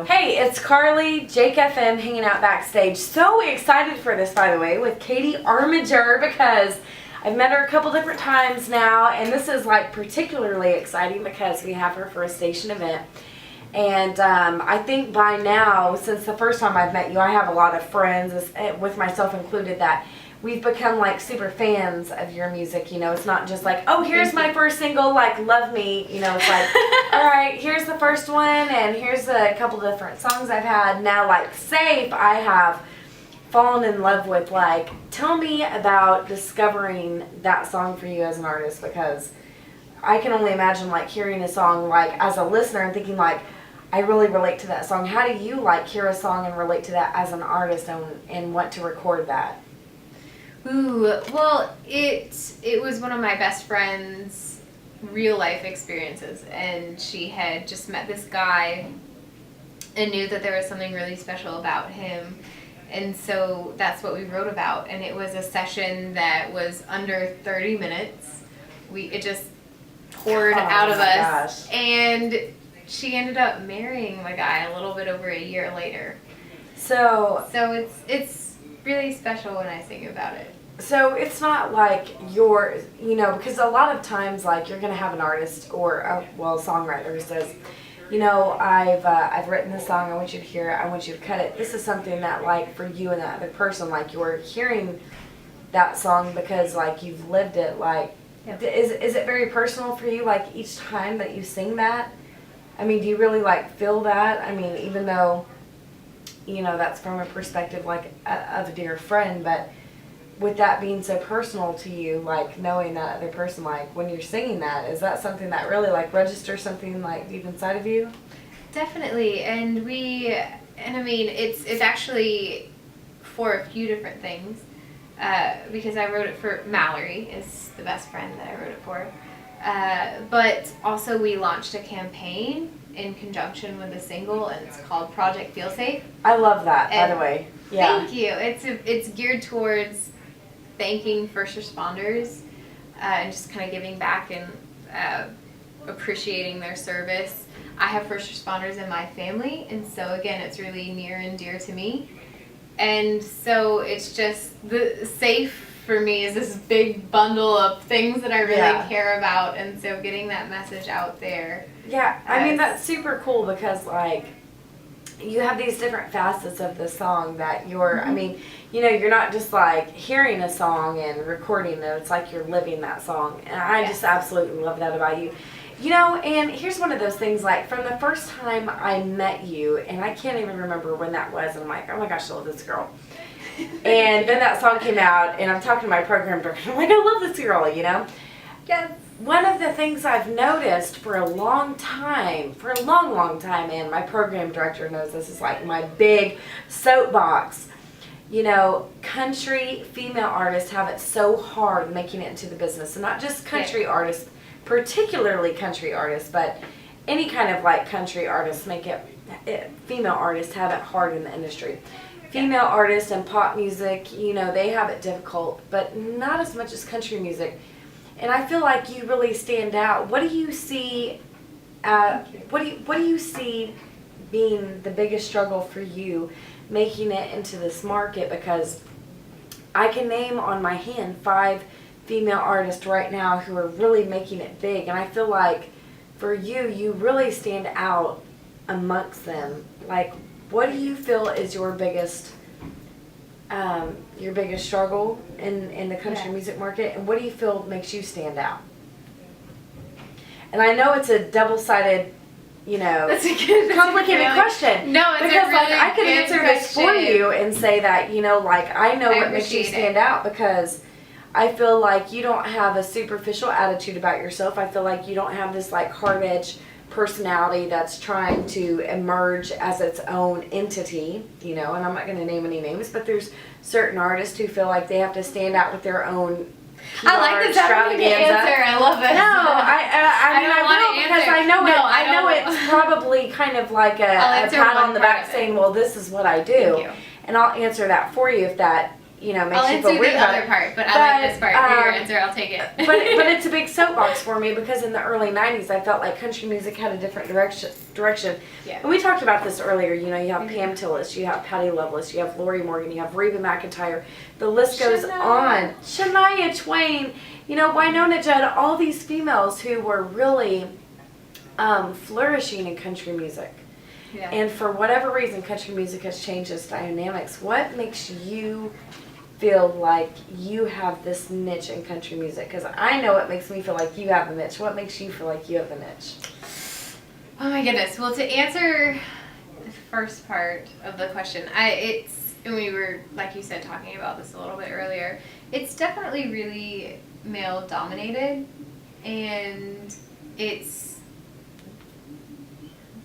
Hey, it's Carly, Jake FM, hanging out backstage. So excited for this, by the way, with Katie Armiger, because I've met her a couple different times now, and this is like particularly exciting because we have her for a station event. And I think by now, since the first time I've met you, I have a lot of friends, with myself included, that we've become like super fans of your music. You know, it's not just like, oh, here's my first single, like Love Me. You know, it's like, all right, here's the first one, and here's a couple different songs I've had. Now, like Safe, I have fallen in love with. Like, tell me about discovering that song for you as an artist, because I can only imagine like hearing a song like as a listener and thinking like, I really relate to that song. How do you like hear a song and relate to that as an artist and want to record that? Ooh, well, it was one of my best friend's real life experiences, and she had just met this guy and knew that there was something really special about him, and so that's what we wrote about. And it was a session that was under 30 minutes. It just poured out of us, gosh. And she ended up marrying the guy a little bit over a year later. So it's really special when I sing about it. So it's not like you're, you know, because a lot of times like you're going to have an artist or a songwriter who says, you know, I've written this song, I want you to hear it, I want you to cut it. This is something that like for you and that other person, like you're hearing that song because like you've lived it. Like, Yep. Is it very personal for you, like each time that you sing that? I mean, do you really like feel that? I mean, even though, you know, that's from a perspective like of a dear friend, but with that being so personal to you, like knowing that other person, like when you're singing that, is that something that really like registers something like deep inside of you? Definitely, and I mean, it's actually for a few different things, because I wrote it for Mallory, is the best friend that I wrote it for, but also we launched a campaign in conjunction with the single, and it's called Project Feel Safe. I love that, by the way. Yeah. Thank you. It's geared towards thanking first responders, and just kind of giving back and appreciating their service. I have first responders in my family, and so again, it's really near and dear to me. And so it's just the safe for me is this big bundle of things that I really care about, and so getting that message out there. Yeah, I mean that's super cool because like you have these different facets of the song that you're, I mean, you know, you're not just like hearing a song and recording it, it's like you're living that song. And I just absolutely love that about you. You know, and here's one of those things, like from the first time I met you, and I can't even remember when that was, and I'm like, oh my gosh, I love this girl. And then that song came out, and I'm talking to my program director, I'm like, I love this girl, you know? Yes. One of the things I've noticed for a long time, and my program director knows this is like my big soapbox, you know, country female artists have it so hard making it into the business. And not just country artists, particularly country artists, but any kind of like country artists female artists have it hard in the industry. Female artists and pop music, you know, they have it difficult, but not as much as country music. And I feel like you really stand out. What do you see? What do you see being the biggest struggle for you making it into this market? Because I can name on my hand 5 female artists right now who are really making it big, and I feel like for you, you really stand out amongst them. Like, what do you feel is your biggest struggle in the country music market, and what do you feel makes you stand out? And I know it's a double-sided, you know, complicated question. No, it's because a really like I could good answer this for question. you and say that, you know, like I know what makes you stand out, because I feel like you don't have a superficial attitude about yourself. I feel like you don't have this like hard-edged personality that's trying to emerge as its own entity, you know, and I'm not going to name any names, but there's certain artists who feel like they have to stand out with their own PR I like this answer. I love it. No, I mean, I will, because I know it's probably kind of like a pat on the back saying, well, this is what I do. Thank you. And I'll answer that for you if that you know, makes I'll you answer feel weird the about other it. part, but I like this part. Your answer, I'll take it. but it's a big soapbox for me because in the early 90s, I felt like country music had a different direction. Yeah. And we talked about this earlier. You know, you have Pam Tillis, you have Patty Loveless, you have Lori Morgan, you have Reba McEntire. The list goes on. Shania Twain, you know, Winona Judd, all these females who were really flourishing in country music. Yeah. And for whatever reason, country music has changed its dynamics. What makes you feel like you have this niche in country music? Because I know it makes me feel like you have the niche. What makes you feel like you have the niche? Oh my goodness. Well, to answer the first part of the question, and we were, like you said, talking about this a little bit earlier, it's definitely really male dominated, and it's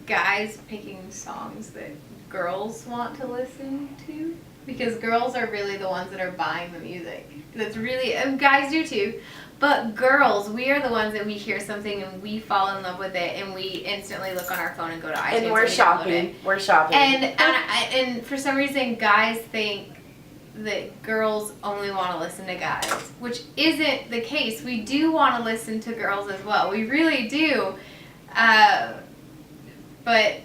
guys picking songs that girls want to listen to, because girls are really the ones that are buying the music. That's really, and guys do too, but girls, we are the ones that we hear something and we fall in love with it, and we instantly look on our phone and go to iTunes. And we're shopping. We're shopping. And for some reason, guys think that girls only want to listen to guys, which isn't the case. We do want to listen to girls as well. We really do. But,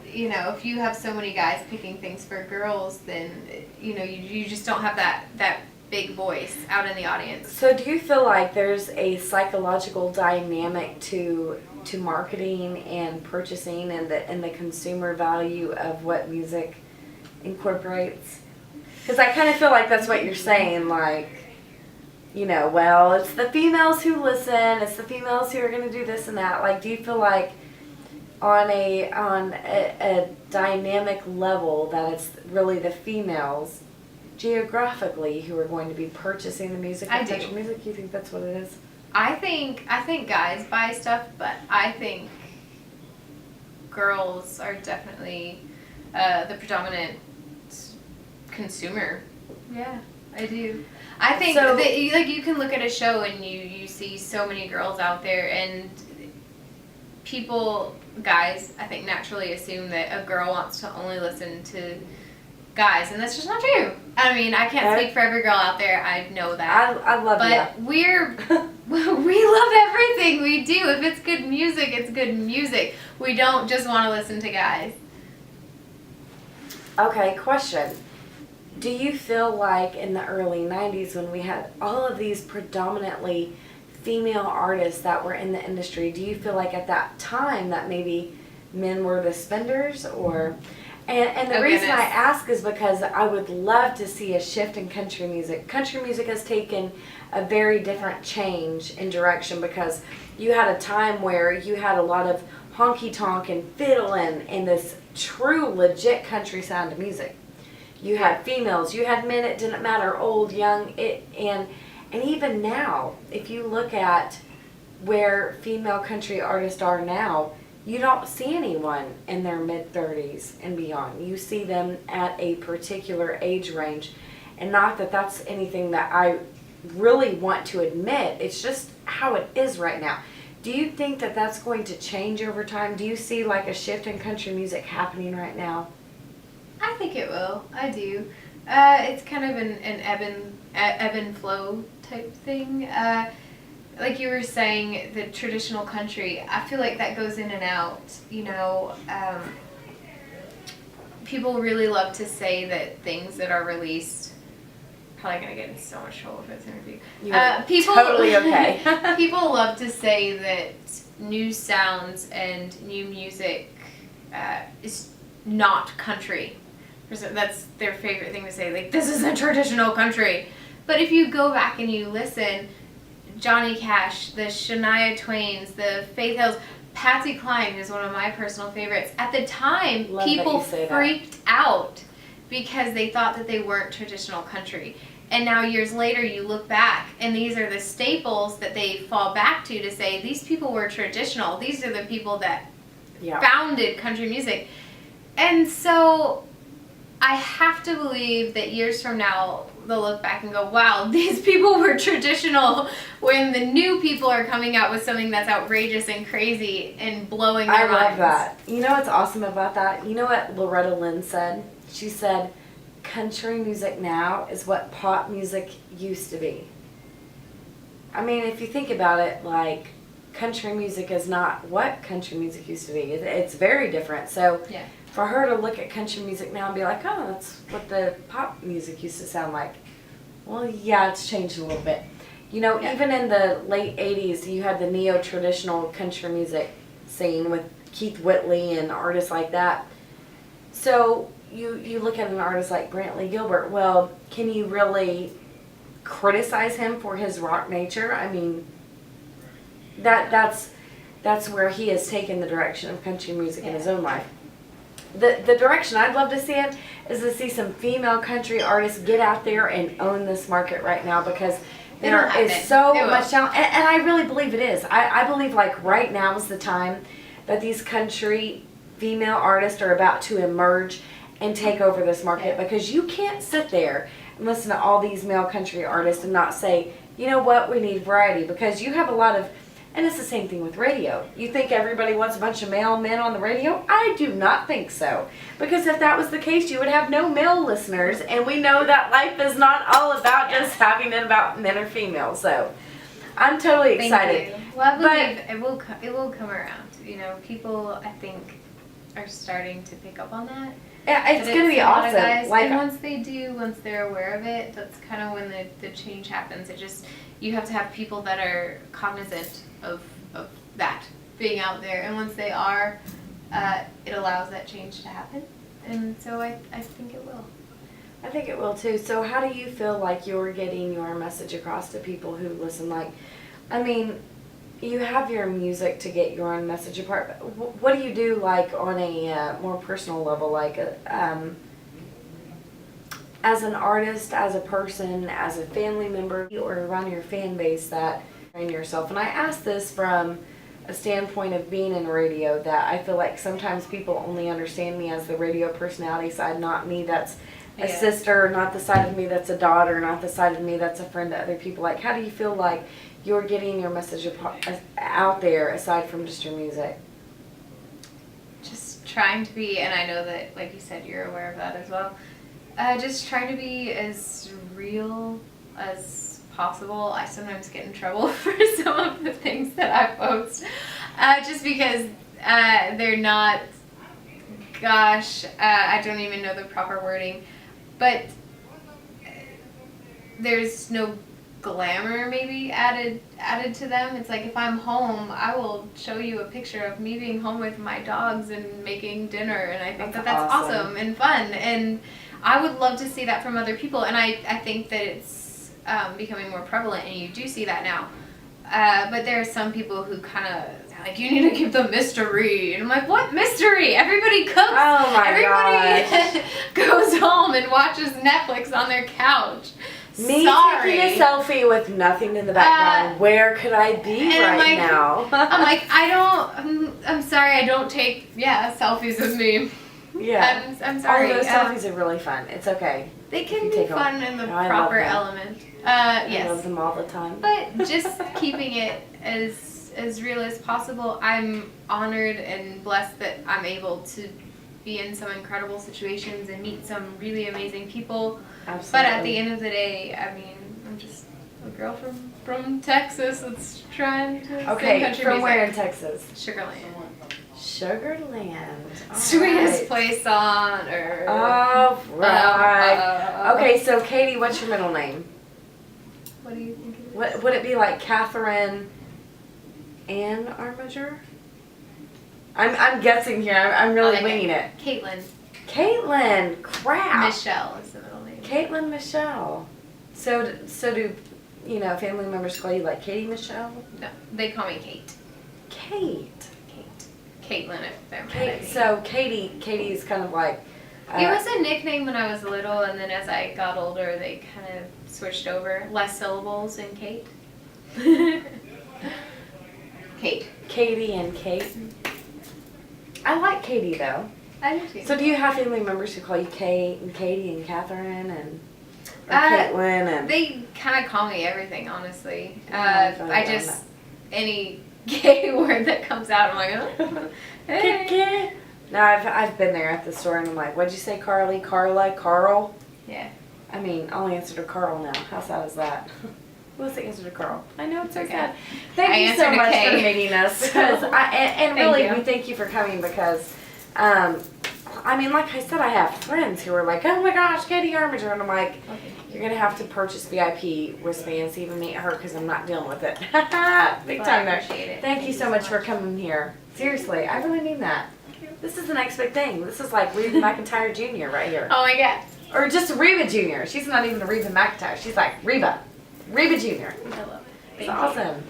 you know, if you have so many guys picking things for girls, then, you know, you just don't have that big voice out in the audience. So do you feel like there's a psychological dynamic to marketing and purchasing and the consumer value of what music incorporates? Because I kind of feel like that's what you're saying, like, you know, well, it's the females who listen, it's the females who are going to do this and that. Like, do you feel like on a dynamic level that it's really the females geographically who are going to be purchasing the music? I do. Music? You think that's what it is? I think guys buy stuff, but I think girls are definitely the predominant consumer. Yeah, I do. I think So- that, like, you can look at a show and you see so many girls out there, and guys, I think, naturally assume that a girl wants to only listen to guys, and that's just not true. I mean, I can't speak for every girl out there. I know that. I love But we love everything we do. If it's good music, it's good music. We don't just want to listen to guys. Okay, question. Do you feel like in the early 90s when we had all of these predominantly female artists that were in the industry, do you feel like at that time that maybe men were the spenders? Or and the reason I ask is because I would love to see a shift in country music. Country music has taken a very different change in direction, because you had a time where you had a lot of honky tonk and fiddling and this true legit country sound of music. You had females, you had men, it didn't matter, old, young, and even now, if you look at where female country artists are now, you don't see anyone in their mid-30s and beyond. You see them at a particular age range. And not that that's anything that I really want to admit, it's just how it is right now. Do you think that that's going to change over time? Do you see like a shift in country music happening right now? I think it will. I do. It's kind of an ebb and flow type thing. Like you were saying, the traditional country, I feel like that goes in and out. You know, people really love to say that things that are released, probably going to get in so much trouble for this interview. People, totally okay. People love to say that new sounds and new music is not country. That's their favorite thing to say, like, this isn't traditional country. But if you go back and you listen, Johnny Cash, the Shania Twains, the Faith Hills, Patsy Cline, who's one of my personal favorites. At the time, people freaked out because they thought that they weren't traditional country. And now years later, you look back, and these are the staples that they fall back to say, these people were traditional. These are the people that founded country music. And so I have to believe that years from now, they'll look back and go, wow, these people were traditional, when the new people are coming out with something that's outrageous and crazy and blowing their minds. I love that. You know what's awesome about that? You know what Loretta Lynn said? She said, country music now is what pop music used to be. I mean, if you think about it, like, country music is not what country music used to be. It's very different. So Yeah. for her to look at country music now and be like, oh, that's what the pop music used to sound like. Well, yeah, it's changed a little bit. You know, Yeah. even in the late 80s, you had the neo-traditional country music scene with Keith Whitley and artists like that. So you look at an artist like Brantley Gilbert. Well, can you really criticize him for his rock nature? I mean, that's where he has taken the direction of country music in his own life. The direction I'd love to see it is to see some female country artists get out there and own this market right now, because there is so much talent, and I really believe it is. I believe like right now is the time that these country female artists are about to emerge and take over this market, because you can't sit there and listen to all these male country artists and not say, you know what, we need variety, because you have a lot of. And it's the same thing with radio. You think everybody wants a bunch of male men on the radio? I do not think so. Because if that was the case, you would have no male listeners. And we know that life is not all about just having it about men or female. So I'm totally excited. Thank you. Well, I believe it will come around. You know, people, I think, are starting to pick up on that. Yeah, it's going to be awesome. And once they do, once they're aware of it, that's kind of when the change happens. You have to have people that are cognizant of that being out there, and once they are, it allows that change to happen, and so I think it will. I think it will too. So how do you feel like you're getting your message across to people who listen? Like, I mean, you have your music to get your own message apart, but what do you do like on a more personal level, like as an artist, as a person, as a family member, or around your fan base that train yourself? And I ask this from a standpoint of being in radio, that I feel like sometimes people only understand me as the radio personality side, not me that's a sister, not the side of me that's a daughter, not the side of me that's a friend to other people. Like, how do you feel like you're getting your message out there aside from just your music? Just trying to be, and I know that, like you said, you're aware of that as well. Just trying to be as real as possible. I sometimes get in trouble for some of the things that I post, just because they're not, I don't even know the proper wording, but there's no glamour maybe added to them. It's like, if I'm home, I will show you a picture of me being home with my dogs and making dinner, and I think that's awesome and fun, and I would love to see that from other people, and I think that it's becoming more prevalent, and you do see that now. But there are some people who kind of like, you need to keep the mystery, and I'm like, what mystery? Everybody cooks. Oh my Everybody goes home and watches Netflix on their couch. Me taking a selfie with nothing in the background. Where could I be right now? I'm like, I'm sorry, I don't take selfies of me. Yeah. I'm sorry. All those selfies are really fun. It's okay. They can be fun in the proper element. Yes. I love them all the time. But just keeping it as real as possible. I'm honored and blessed that I'm able to be in some incredible situations and meet some really amazing people. Absolutely. But at the end of the day, I mean, I'm just a girl from Texas that's trying to sing country from music. where in Texas? Sugarland. Sugarland. Sweetest place on earth. Oh, right. Okay, so Katie, what's your middle name? What do you think it is? What would it be, like Catherine Ann Armiger? I'm guessing here. I'm really winging it. Caitlin. Caitlin. Crap. Michelle is the middle name. Caitlin Michelle. So do family members call you like Katie Michelle? No, they call me Kate. Kate. Caitlin, if they're mad at me. So Katie is kind of like. It was a nickname when I was little, and then as I got older, they kind of switched over. Less syllables in Kate. Kate. Katie and Kate. I like Katie though. I do too. So do you have family members who call you Kate and Katie and Catherine and Caitlin and? They kind of call me everything, honestly. I just any gay word that comes out, I'm like, oh, hey. No, I've been there at the store and I'm like, what'd you say, Carly, Carla, Carl? Yeah. I mean, I'll answer to Carl now. How sad is that? Who was the answer to Carl? I know it's so Okay. sad. Thank I you so answered to much Kay. for meeting us. Because and Thank really, you. we thank you for coming because, I mean, like I said, I have friends who are like, oh my gosh, Katie Armiger. And I'm like, you're going to have to purchase VIP wristbands to even meet her because I'm not dealing with it. Big Well, time I there. appreciate it. Thank you so much for coming here. Seriously, I really mean that. This is the next big thing. This is like Reba McEntire Jr. right here. Oh my god. Or just Reba Jr. She's not even a Reba McEntire. She's like Reba. Reba Jr. I love it. It's Thank you. awesome.